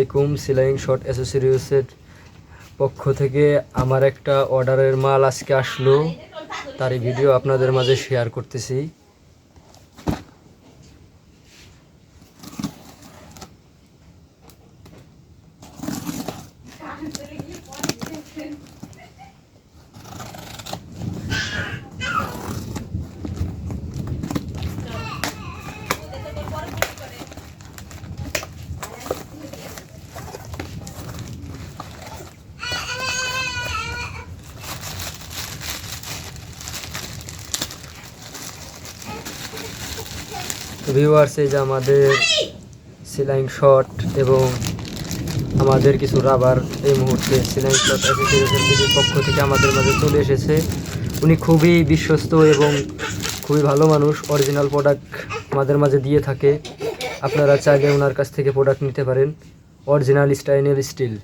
আলাইকুম। সেলাইং শট অ্যাসেসরিজের পক্ষ থেকে আমার একটা অর্ডারের মাল আজকে আসলো, তারই ভিডিও আপনাদের মাঝে শেয়ার করতেছি। ভিউয়ার্স, এই যে আমাদের সেলাইং শট এবং আমাদের কিছু রাবার এই মুহূর্তে সেলাইং শট অ্যাসেসরিজের পক্ষ থেকে আমাদের মাঝে চলে এসেছে। উনি খুবই বিশ্বস্ত এবং খুবই ভালো মানুষ, অরিজিনাল প্রোডাক্ট আমাদের মাঝে দিয়ে থাকে। আপনারা চাইলে ওনার কাছ থেকে প্রোডাক্ট নিতে পারেন, অরিজিনাল স্টাইনেল স্টিল।